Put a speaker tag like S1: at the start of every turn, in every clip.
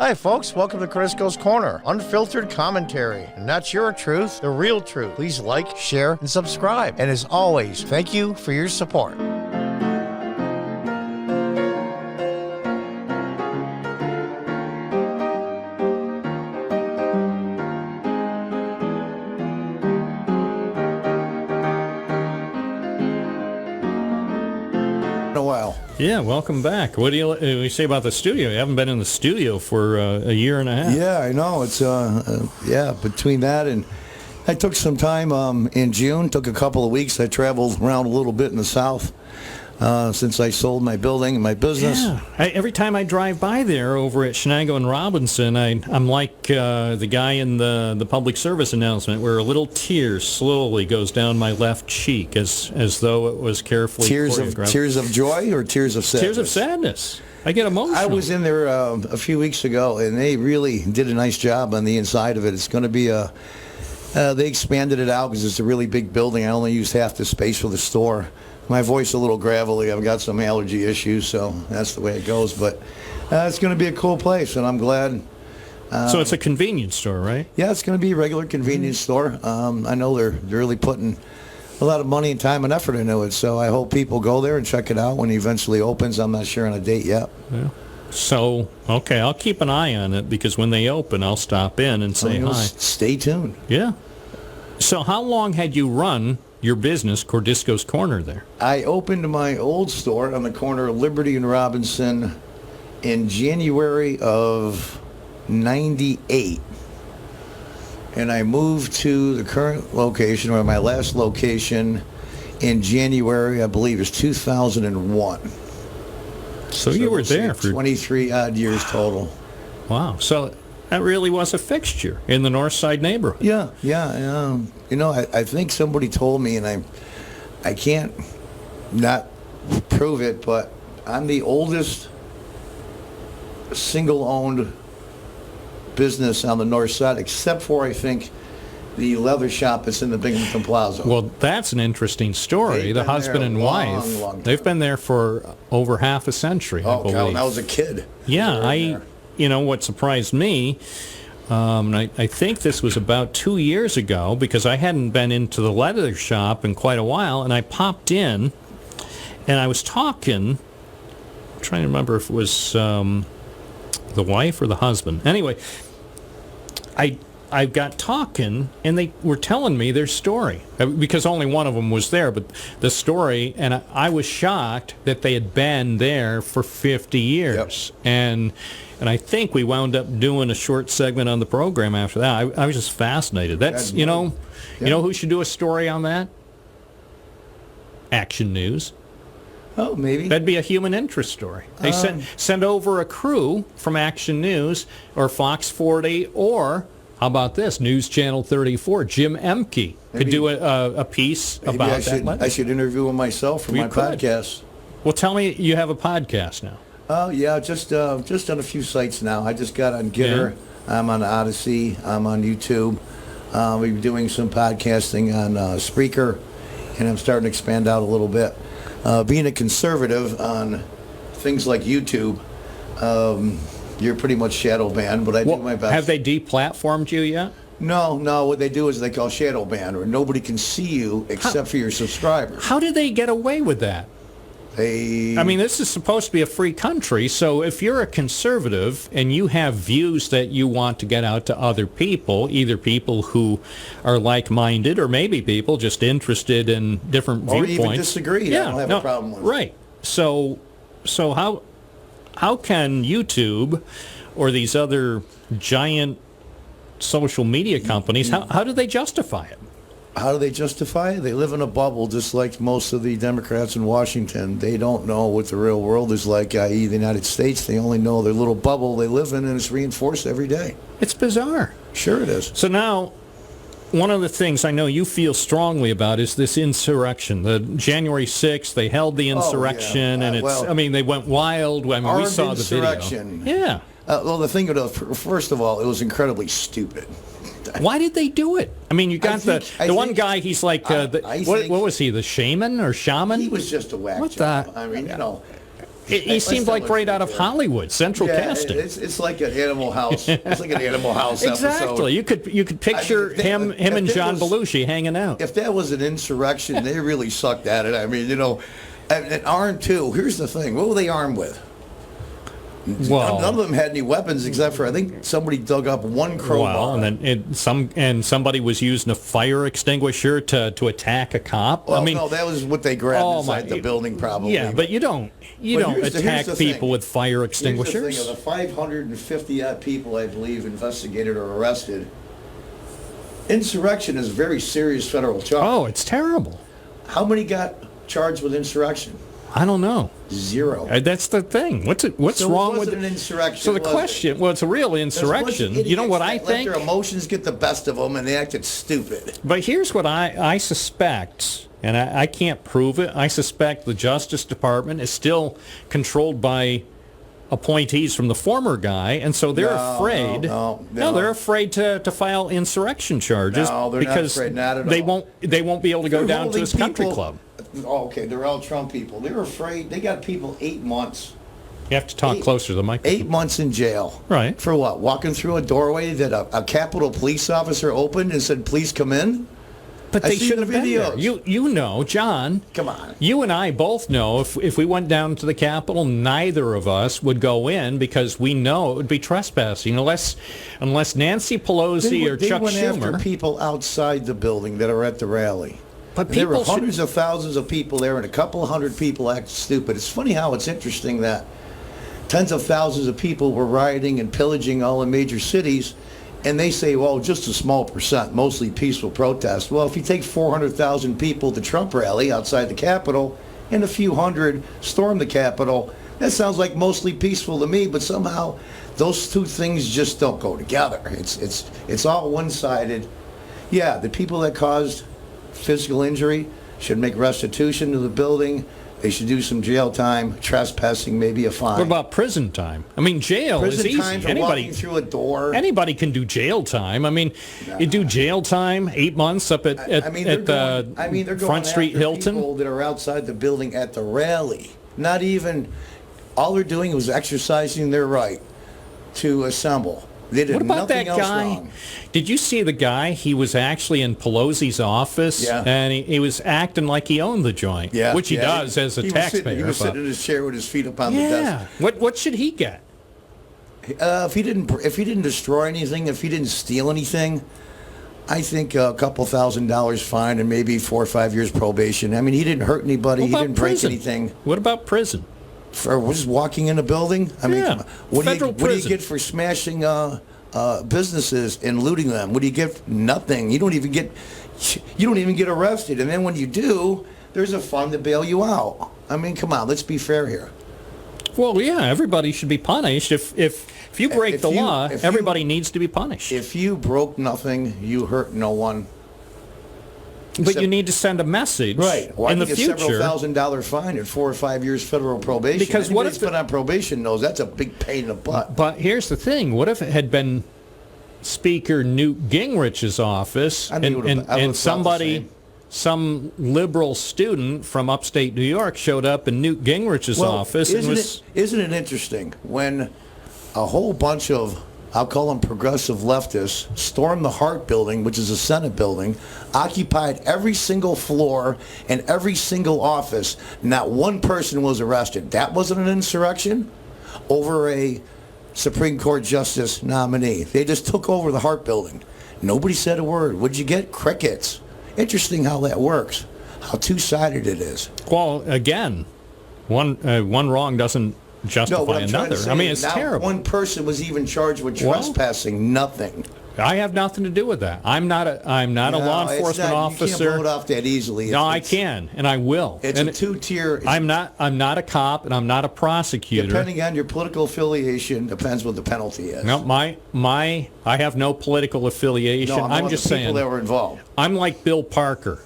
S1: Hi, folks. Welcome to Cordiscos Corner. Unfiltered commentary. And not your truth, the real truth. Please like, share, and subscribe. And as always, thank you for your support.
S2: Yeah, welcome back. What do you say about the studio? You haven't been in the studio for a year and a half.
S3: Yeah, I know. It's between that and I took some time in June, took a couple of weeks. I traveled around a little bit in the South since I sold my building and my business.
S2: Yeah. Every time I drive by there over at Shenango and Robinson, I'm like the guy in the public service announcement where a little tear slowly goes down my left cheek as though it was carefully choreographed.
S3: Tears of joy or tears of sadness?
S2: Tears of sadness. I get emotional.
S3: I was in there a few weeks ago, and they really did a nice job on the inside of it. It's going to be they expanded it out because it's a really big building. I only used half the space for the store. My voice a little gravelly. I've got some allergy issues, so that's the way it goes. But it's going to be a cool place, and I'm glad.
S2: So it's a convenience store, right?
S3: Yeah, it's going to be a regular convenience store. I know they're really putting a lot of money and time and effort into it, so I hope people go there and check it out when it eventually opens. I'm not sure on a date yet.
S2: Yeah. So, okay, I'll keep an eye on it because when they open, I'll stop in and say hi.
S3: Stay tuned.
S2: Yeah. So how long had you run your business, Cordiscos Corner, there?
S3: I opened my old store on the corner of Liberty and Robinson in January of 98. And I moved to the current location, or my last location, in January, I believe, is 2001.
S2: So you were there for
S3: 23 odd years total.
S2: Wow. So that really was a fixture in the North Side neighborhood.
S3: Yeah. I think somebody told me, and I can't not prove it, but I'm the oldest single-owned business on the North Side, except for, I think, the leather shop that's in the Binghamton Plaza.
S2: Well, that's an interesting story. The husband and wife, they've been there for over half a century, I believe.
S3: When I was a kid.
S2: Yeah, what surprised me, and I think this was about 2 years ago, because I hadn't been into the leather shop in quite a while, and I popped in, and I was talking, I'm trying to remember if it was the wife or the husband. Anyway, I got talking, and they were telling me their story, because only one of them was there, but the story, and I was shocked that they had been there for 50 years. Yep. And I think we wound up doing a short segment on the program after that. I was just fascinated. That's, you know who should do a story on that? Action News.
S3: Oh, maybe.
S2: That'd be a human interest story. They send over a crew from Action News or Fox 40 or, how about this, News Channel 34. Jim Emke could do a piece about that.
S3: I should interview him myself for my podcast.
S2: Well, tell me you have a podcast now.
S3: Oh, yeah, just on a few sites now. I just got on Gitter. Yeah. I'm on Odyssey. I'm on YouTube. We're doing some podcasting on Spreaker, and I'm starting to expand out a little bit. Being a conservative on things like YouTube, you're pretty much shadow banned, but I do my best.
S2: Have they deplatformed you yet?
S3: No. What they do is they call shadow ban, or nobody can see you except for your subscribers.
S2: How did they get away with that? This is supposed to be a free country, so if you're a conservative and you have views that you want to get out to other people, either people who are like-minded or maybe people just interested in different viewpoints.
S3: Or even disagree. I don't have a problem with it.
S2: Right. So how can YouTube or these other giant social media companies, how do they justify it?
S3: How do they justify it? They live in a bubble just like most of the Democrats in Washington. They don't know what the real world is like, i.e. the United States. They only know their little bubble they live in, and it's reinforced every day.
S2: It's bizarre.
S3: Sure it is.
S2: So now, one of the things I know you feel strongly about is this insurrection. The January 6th, they held the insurrection, and they went wild. We saw the video. Yeah.
S3: Well, the thing, first of all, it was incredibly stupid.
S2: Why did they do it? You got the one guy, he's like, what was he, the shaman or shaman?
S3: He was just a whack job.
S2: He seemed like right out of Hollywood, Central Casting.
S3: It's like an Animal House. It's like an Animal House
S2: exactly.
S3: episode.
S2: You could picture him and John Belushi hanging out.
S3: If that was an insurrection, they really sucked at it. I mean, and armed too. Here's the thing: what were they armed with?
S2: Well,
S3: none of them had any weapons except for I think somebody dug up one crowbar.
S2: Well, and then somebody was using a fire extinguisher to attack a cop.
S3: Well, no, that was what they grabbed inside the building, probably.
S2: Yeah, but you don't attack people with fire extinguishers.
S3: Here's the thing: of the 550 people, I believe, investigated or arrested, insurrection is a very serious federal charge.
S2: Oh, it's terrible.
S3: How many got charged with insurrection?
S2: I don't know.
S3: 0.
S2: That's the thing. What's wrong with
S3: an insurrection?
S2: So the question, it's a real insurrection. You know what I think?
S3: Let their emotions get the best of them, and they acted stupid.
S2: But here's what I suspect, and I can't prove it. I suspect the Justice Department is still controlled by appointees from the former guy, and so they're afraid.
S3: No,
S2: they're afraid to file insurrection charges because
S3: not afraid, not at all.
S2: They won't be able to go down to his country club.
S3: Oh, okay, they're all Trump people. They're afraid. They got people 8 months.
S2: You have to talk closer to the microphone.
S3: 8 months in jail.
S2: Right.
S3: For what? Walking through a doorway that a Capitol police officer opened and said, "Please come in."
S2: But they shouldn't have been there. You know, John.
S3: Come on.
S2: You and I both know if we went down to the Capitol, neither of us would go in because we know it would be trespassing unless Nancy Pelosi or Chuck Schumer.
S3: They went after people outside the building that are at the rally.
S2: But
S3: there were hundreds of thousands of people there, and a couple of hundred people act stupid. It's funny how it's interesting that tens of thousands of people were rioting and pillaging all the major cities, and they say, well, just a small percent, mostly peaceful protest. Well, if you take 400,000 people to Trump rally outside the Capitol and a few hundred storm the Capitol, that sounds like mostly peaceful to me, but somehow those two things just don't go together. It's all one-sided. Yeah, the people that caused physical injury should make restitution to the building. They should do some jail time. Trespassing, maybe a fine.
S2: What about prison time? I mean, jail is easy.
S3: Prison time for walking through a door.
S2: Anybody can do jail time. I mean, you do jail time, 8 months up at Front Street Hilton.
S3: People that are outside the building at the rally. Not even. All they're doing was exercising their right to assemble. They did
S2: what about
S3: nothing
S2: that
S3: else
S2: guy?
S3: Wrong.
S2: Did you see the guy? He was actually in Pelosi's office, and he was acting like he owned the joint, which he does as a taxpayer.
S3: He was sitting in his chair with his feet up on the desk.
S2: What should he get?
S3: If he didn't destroy anything, if he didn't steal anything, I think a couple $1,000 fine and maybe 4 or 5 years probation. I mean, he didn't hurt anybody. He didn't break anything.
S2: What about prison?
S3: For just walking in a building? I mean, what do you get for smashing businesses and looting them? What do you get? Nothing. You don't even get arrested. And then when you do, there's a fund to bail you out. I mean, come on, let's be fair here.
S2: Well, yeah, everybody should be punished. If you break the law, everybody needs to be punished.
S3: If you broke nothing, you hurt no one.
S2: But you need to send a message in the future.
S3: Several $1,000 fine and 4 or 5 years federal probation.
S2: Because what if
S3: put on probation knows that's a big pain in the butt.
S2: But here's the thing: what if it had been Speaker Newt Gingrich's office and some liberal student from upstate New York showed up in Newt Gingrich's office?
S3: Isn't it interesting when a whole bunch of, I'll call them progressive leftists, stormed the Hart Building, which is a Senate building, occupied every single floor and every single office. Not one person was arrested. That wasn't an insurrection over a Supreme Court justice nominee. They just took over the Hart Building. Nobody said a word. What'd you get? Crickets. Interesting how that works, how two-sided it is.
S2: Well, again, one wrong doesn't justify another. I mean, it's terrible.
S3: One person was even charged with trespassing. Nothing.
S2: I have nothing to do with that. I'm not a law enforcement officer.
S3: You can't blow it off that easily.
S2: No, I can, and I will.
S3: It's a two-tier.
S2: I'm not a cop, and I'm not a prosecutor.
S3: Depending on your political affiliation, depends what the penalty is.
S2: No, I have no political affiliation.
S3: No,
S2: I'm just saying.
S3: People that were involved.
S2: I'm like Bill Parker,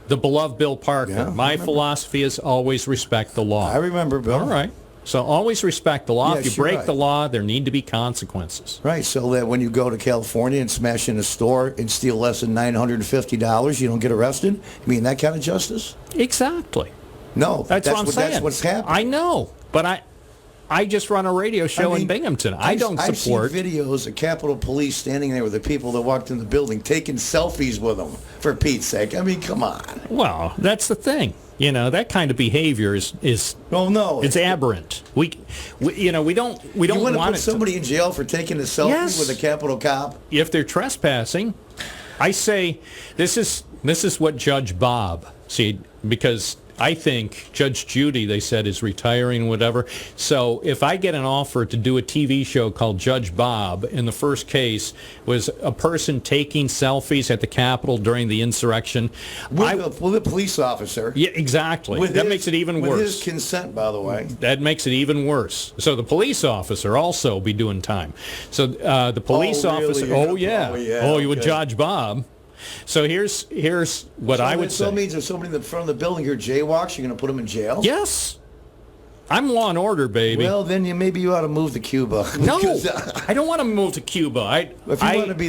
S2: the beloved Bill Parker.
S3: Yeah,
S2: my philosophy is always respect the law.
S3: I remember, Bill.
S2: All right. So always respect the law.
S3: Yes,
S2: if you break the law, there need to be consequences.
S3: Right, so that when you go to California and smash in a store and steal less than $950, you don't get arrested? You mean that kind of justice?
S2: Exactly.
S3: No,
S2: that's what I'm saying.
S3: That's what's happening.
S2: I know. But I just run a radio show in Binghamton. I don't support.
S3: I've seen videos of Capitol Police standing there with the people that walked in the building, taking selfies with them, for Pete's sake. I mean, come on.
S2: Well, that's the thing. That kind of behavior is
S3: well, no,
S2: it's aberrant. We don't
S3: you want to
S2: want
S3: put somebody in jail for taking a selfie with a Capitol cop?
S2: If they're trespassing, I say this is what Judge Bob, because I think Judge Judy, they said, is retiring, whatever. So if I get an offer to do a TV show called Judge Bob, and the first case was a person taking selfies at the Capitol during the insurrection.
S3: With a police officer.
S2: Yeah, exactly. Makes it even worse.
S3: With his consent, by the way.
S2: That makes it even worse. So the police officer also be doing time. So the police officer, you would Judge Bob. So here's what I would say.
S3: So that means if somebody in the front of the building here jaywalks, you're going to put them in jail?
S2: Yes. I'm law and order, baby.
S3: Well, then maybe you ought to move to Cuba.
S2: No, I don't want to move to Cuba. I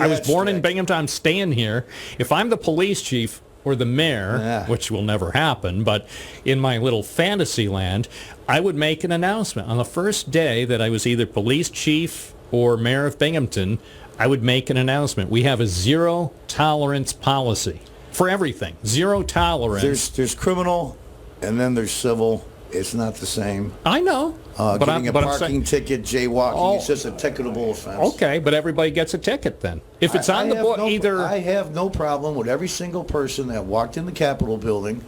S2: was born in Binghamton. I'm staying here. If I'm the police chief or the mayor, which will never happen, but in my little fantasy land, I would make an announcement. On the first day that I was either police chief or mayor of Binghamton, I would make an announcement. We have a zero tolerance policy for everything. Zero tolerance.
S3: There's criminal, and then there's civil. It's not the same.
S2: I know.
S3: Getting a parking ticket, jaywalking, it's just a ticketable offense.
S2: Okay, but everybody gets a ticket then. If it's on the book,
S3: I have no problem with every single person that walked in the Capitol building,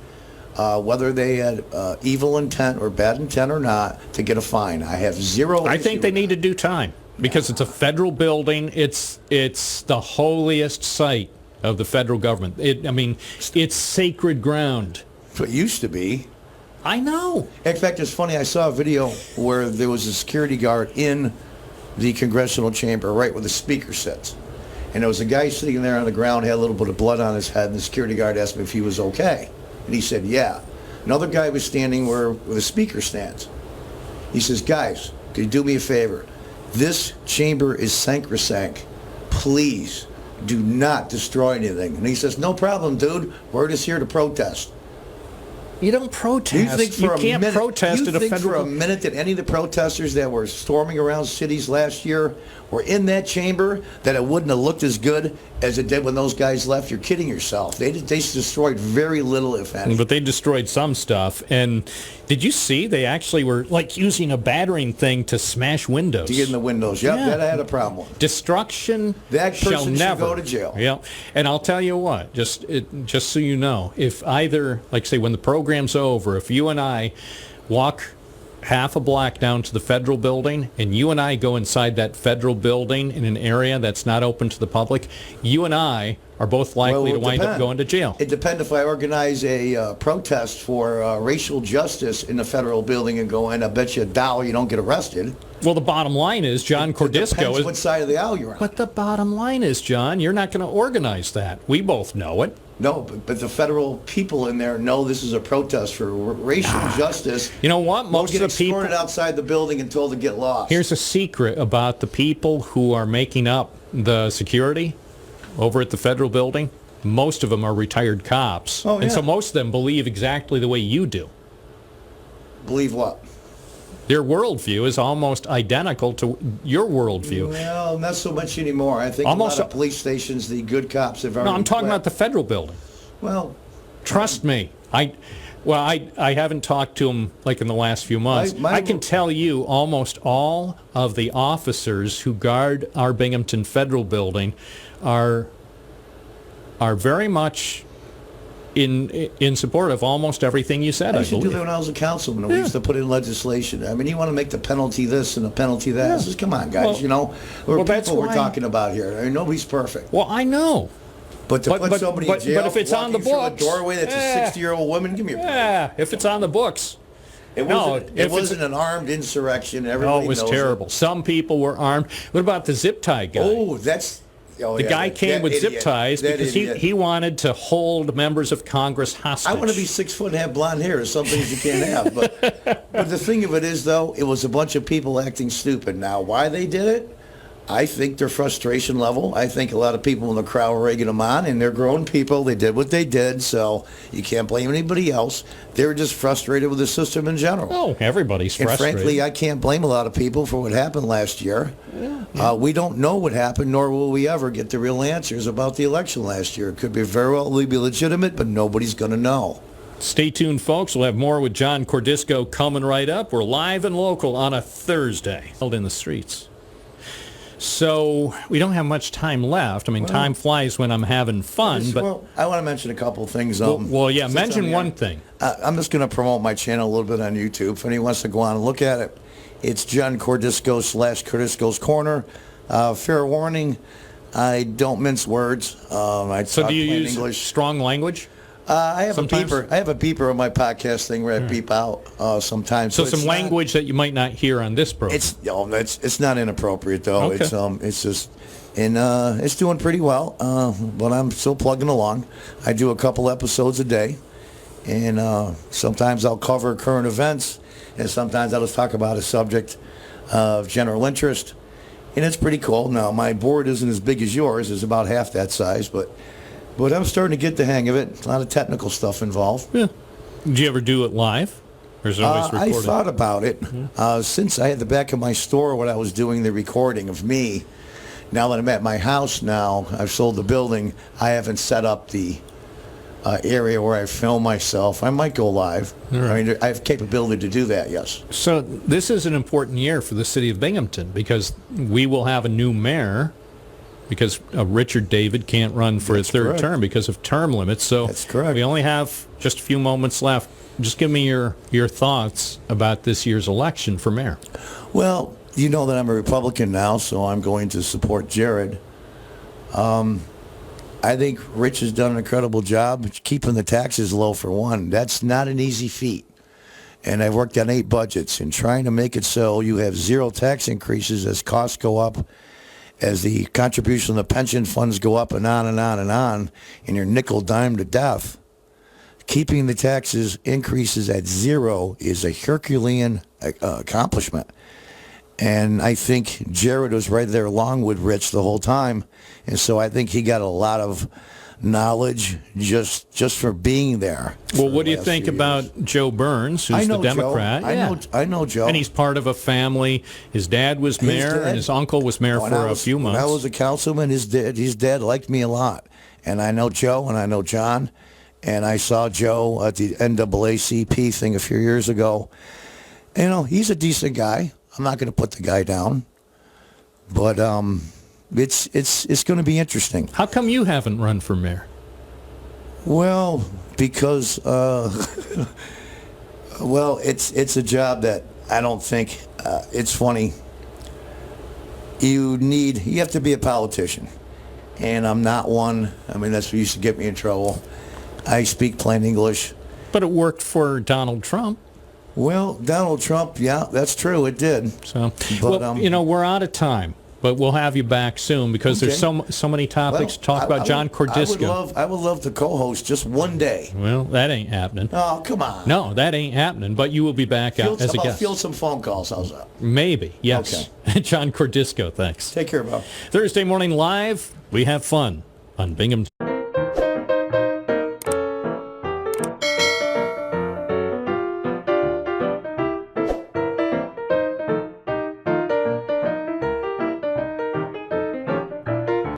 S3: whether they had evil intent or bad intent or not, to get a fine. I have zero.
S2: I think they need to do time. Because it's a federal building, it's the holiest site of the federal government. It's sacred ground.
S3: It used to be.
S2: I know.
S3: In fact, it's funny. I saw a video where there was a security guard in the congressional chamber, right where the speaker sits, and there was a guy sitting there on the ground, had a little bit of blood on his head, and the security guard asked him if he was okay, and he said, "Yeah." Another guy was standing where the speaker stands. He says, "Guys, could you do me a favor? This chamber is sacrosanct. Please do not destroy anything." And he says, "No problem, dude. We're just here to protest."
S2: You don't protest. You can't protest at a federal...
S3: You think for a minute that any of the protesters that were storming around cities last year were in that chamber, that it wouldn't have looked as good as it did when those guys left? You're kidding yourself. They destroyed very little, if any.
S2: But they destroyed some stuff. And did you see they actually were using a battering thing to smash windows?
S3: To get in the windows. Yep, that I had a problem with.
S2: Destruction
S3: that
S2: shall
S3: person
S2: never
S3: should go to jail.
S2: Yeah. And I'll tell you what, just so you know, if either, say, when the program's over, if you and I walk half a block down to the federal building and you and I go inside that federal building in an area that's not open to the public, you and I are both likely to wind up going to jail.
S3: It depends if I organize a protest for racial justice in the federal building and go in. I bet you $1 you don't get arrested.
S2: Well, the bottom line is John Cordisco
S3: depends what side of the aisle you're on.
S2: But the bottom line is, John, you're not going to organize that. We both know it.
S3: No, but the federal people in there know this is a protest for racial justice.
S2: You know what? Most of the people
S3: escorted outside the building and told to get lost.
S2: Here's a secret about the people who are making up the security over at the federal building. Most of them are retired cops.
S3: Oh, yeah.
S2: And so most of them believe exactly the way you do.
S3: Believe what?
S2: Their worldview is almost identical to your worldview.
S3: Well, not so much anymore. I think almost a lot of police stations, the good cops have already...
S2: No, I'm talking about the federal building.
S3: Well...
S2: Trust me. I haven't talked to them in the last few months. I can tell you almost all of the officers who guard our Binghamton Federal Building are very much in support of almost everything you said.
S3: I used to do that when I was a councilman. We used to put in legislation. I mean, you want to make the penalty this and the penalty that. I says, come on, guys. That's what we're talking about here. I mean, nobody's perfect.
S2: Well, I know.
S3: But to put somebody in jail,
S2: but if it's on the books,
S3: a doorway that's a 60-year-old woman, give me a break.
S2: Yeah, if it's on the books.
S3: It wasn't an armed insurrection. Everybody
S2: it was terrible. Some people were armed. What about the zip tie guy? The guy came with zip ties because he wanted to hold members of Congress hostage.
S3: I want to be 6 foot and have blonde hair. There's some things you can't have. But the thing of it is, though, it was a bunch of people acting stupid. Now, why they did it, I think their frustration level, I think a lot of people in the crowd were egging them on, and they're grown people. They did what they did, so you can't blame anybody else. They were just frustrated with the system in general.
S2: Oh, everybody's
S3: And
S2: frustrated.
S3: frankly, I can't blame a lot of people for what happened last year. We don't know what happened, nor will we ever get the real answers about the election last year. It could be very well be legitimate, but nobody's going to know.
S2: Stay tuned, folks. We'll have more with John Cordisco coming right up. We're live and local on a Thursday. Held in the streets. So we don't have much time left. I mean, time flies when I'm having fun. But
S3: Well, I want to mention a couple of things.
S2: well, yeah,
S3: since
S2: mention
S3: I'm
S2: one
S3: here.
S2: thing.
S3: I'm just going to promote my channel a little bit on YouTube. If anyone wants to go on and look at it, it's John Cordisco / Cordiscos Corner. Fair warning, I don't mince words. I
S2: So
S3: talk
S2: do you
S3: plain
S2: use
S3: English.
S2: strong language?
S3: I have
S2: sometimes?
S3: a beeper. I have a beeper on my podcast thing where I beep out sometimes.
S2: So
S3: But
S2: some
S3: it's not-
S2: language that you might not hear on this program.
S3: It's not inappropriate though.
S2: Okay.
S3: It's just, and it's doing pretty well. But I'm still plugging along. I do a couple episodes a day, and sometimes I'll cover current events, and sometimes I'll just talk about a subject of general interest, and it's pretty cool. Now my board isn't as big as yours; it's about half that size, but I'm starting to get the hang of it. A lot of technical stuff involved.
S2: Yeah. Did you ever do it live? Or is it always
S3: I
S2: recorded?
S3: thought about it. Since I had the back of my store when I was doing the recording of me, now that I'm at my house now, I've sold the building, I haven't set up the area where I film myself. I might go live. I mean, I have capability to do that, yes.
S2: So this is an important year for the city of Binghamton because we will have a new mayor because Richard David can't run for his third
S3: correct.
S2: term because of term limits. So
S3: That's correct.
S2: we only have just a few moments left. Just give me your thoughts about this year's election for mayor.
S3: Well, you know that I'm a Republican now, so I'm going to support Jared. I think Rich has done an incredible job keeping the taxes low for one. That's not an easy feat. And I've worked on 8 budgets and trying to make it so you have 0 tax increases as costs go up, as the contribution of the pension funds go up and on and on and on, and you're nickel dime to death. Keeping the taxes increases at 0 is a Herculean accomplishment. And I think Jared was right there along with Rich the whole time. And so I think he got a lot of knowledge just for being there.
S2: Well, what do you think about Joe Burns, who's the Democrat?
S3: I know Joe.
S2: And he's part of a family. His dad was mayor, and his uncle was mayor for a few months.
S3: When I was a councilman, his dad liked me a lot. And I know Joe, and I know John. And I saw Joe at the NAACP thing a few years ago. You know, he's a decent guy. I'm not going to put the guy down. But it's going to be interesting.
S2: How come you haven't run for mayor?
S3: Well, because well, it's a job that I don't think it's funny. You have to be a politician, and I'm not one. I mean, that's what used to get me in trouble. I speak plain English.
S2: But it worked for Donald Trump.
S3: Well, Donald Trump, yeah, that's true. It did.
S2: So,
S3: But,
S2: well, you know, we're out of time. But we'll have you back soon because there's so many topics to talk about. John Cordisco.
S3: I would love to co-host just one day.
S2: Well, that ain't happening.
S3: Oh, come on.
S2: No, that ain't happening. But you will be back out as a guest.
S3: Field some phone calls. How's that?
S2: Maybe, yes. Okay. John Cordisco, thanks.
S3: Take care, Bob.
S2: Thursday morning live, we have fun on Binghamton.